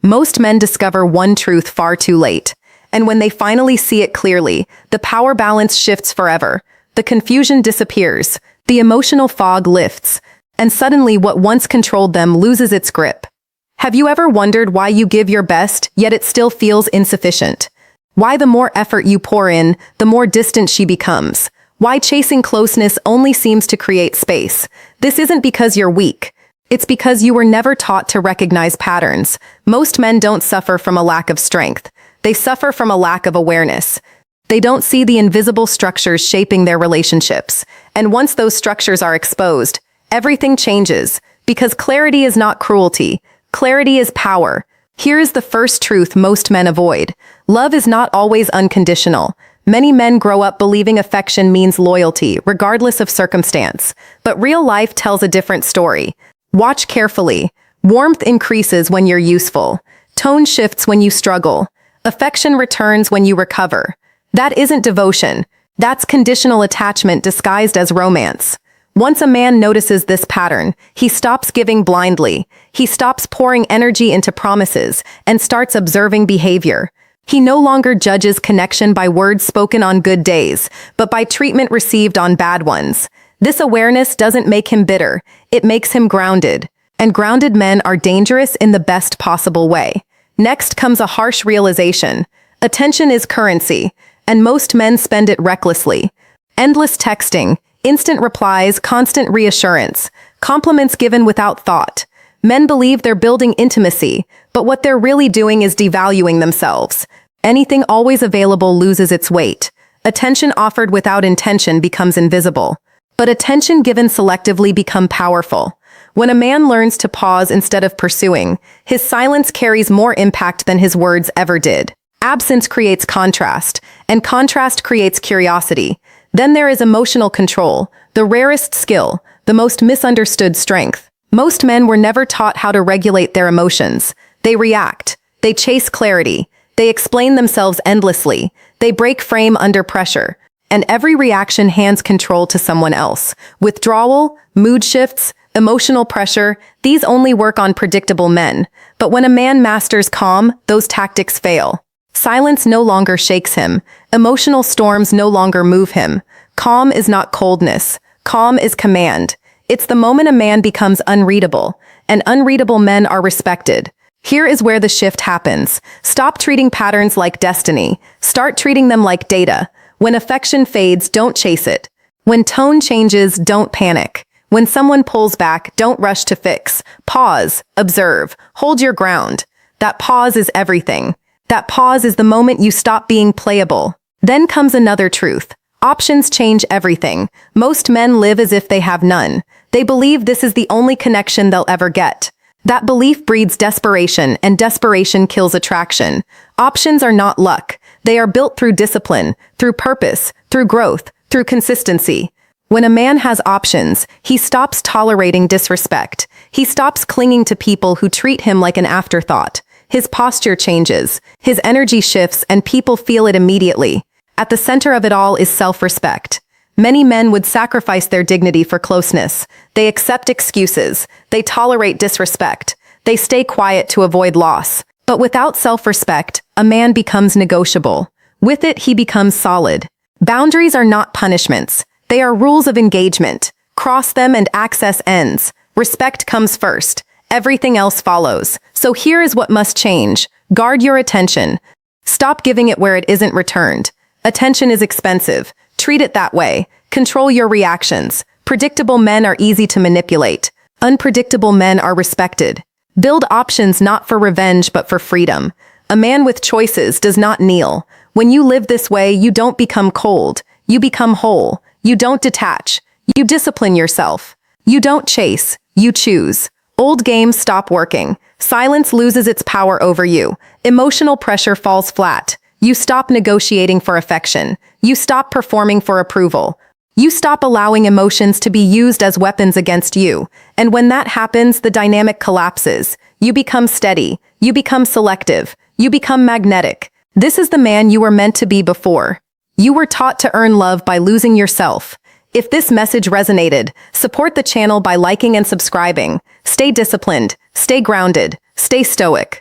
Most men discover one truth far too late. And when they finally see it clearly, the power balance shifts forever. The confusion disappears, the emotional fog lifts, and suddenly what once controlled them loses its grip. Have you ever wondered why you give your best, yet it still feels insufficient? Why the more effort you pour in, the more distant she becomes? Why chasing closeness only seems to create space? This isn't because you're weak. It's because you were never taught to recognize patterns. Most men don't suffer from a lack of strength. They suffer from a lack of awareness. They don't see the invisible structures shaping their relationships. And once those structures are exposed, everything changes. Because clarity is not cruelty. Clarity is power. Here is the first truth most men avoid. Love is not always unconditional. Many men grow up believing affection means loyalty, regardless of circumstance. But real life tells a different story. Watch carefully. Warmth increases when you're useful. Tone shifts when you struggle. Affection returns when you recover. That isn't devotion. That's conditional attachment disguised as romance. Once a man notices this pattern, he stops giving blindly. He stops pouring energy into promises and starts observing behavior. He no longer judges connection by words spoken on good days, but by treatment received on bad ones. This awareness doesn't make him bitter, it makes him grounded. And grounded men are dangerous in the best possible way. Next comes a harsh realization. Attention is currency, and most men spend it recklessly. Endless texting, instant replies, constant reassurance, compliments given without thought. Men believe they're building intimacy, but what they're really doing is devaluing themselves. Anything always available loses its weight. Attention offered without intention becomes invisible. But attention given selectively becomes powerful. When a man learns to pause instead of pursuing, his silence carries more impact than his words ever did. Absence creates contrast, and contrast creates curiosity. Then there is emotional control, the rarest skill, the most misunderstood strength. Most men were never taught how to regulate their emotions. They react. They chase clarity. They explain themselves endlessly. They break frame under pressure. And every reaction hands control to someone else. Withdrawal, mood shifts, emotional pressure, these only work on predictable men. But when a man masters calm, those tactics fail. Silence no longer shakes him. Emotional storms no longer move him. Calm is not coldness. Calm is command. It's the moment a man becomes unreadable, and unreadable men are respected. Here is where the shift happens. Stop treating patterns like destiny. Start treating them like data. When affection fades, don't chase it. When tone changes, don't panic. When someone pulls back, don't rush to fix. Pause, observe, hold your ground. That pause is everything. That pause is the moment you stop being playable. Then comes another truth. Options change everything. Most men live as if they have none. They believe this is the only connection they'll ever get. That belief breeds desperation, and desperation kills attraction. Options are not luck. They are built through discipline, through purpose, through growth, through consistency. When a man has options, he stops tolerating disrespect. He stops clinging to people who treat him like an afterthought. His posture changes, his energy shifts, and people feel it immediately. At the center of it all is self-respect. Many men would sacrifice their dignity for closeness. They accept excuses. They tolerate disrespect. They stay quiet to avoid loss. But without self-respect, a man becomes negotiable. With it, he becomes solid. Boundaries are not punishments. They are rules of engagement. Cross them and access ends. Respect comes first. Everything else follows. So here is what must change. Guard your attention. Stop giving it where it isn't returned. Attention is expensive. Treat it that way. Control your reactions. Predictable men are easy to manipulate. Unpredictable men are respected. Build options not for revenge but for freedom. A man with choices does not kneel. When you live this way, you don't become cold. You become whole. You don't detach. You discipline yourself. You don't chase. You choose. Old games stop working. Silence loses its power over you. Emotional pressure falls flat. You stop negotiating for affection. You stop performing for approval. You stop allowing emotions to be used as weapons against you. And when that happens, the dynamic collapses. You become steady. You become selective. You become magnetic. This is the man you were meant to be before. You were taught to earn love by losing yourself. If this message resonated, support the channel by liking and subscribing. Stay disciplined. Stay grounded. Stay stoic.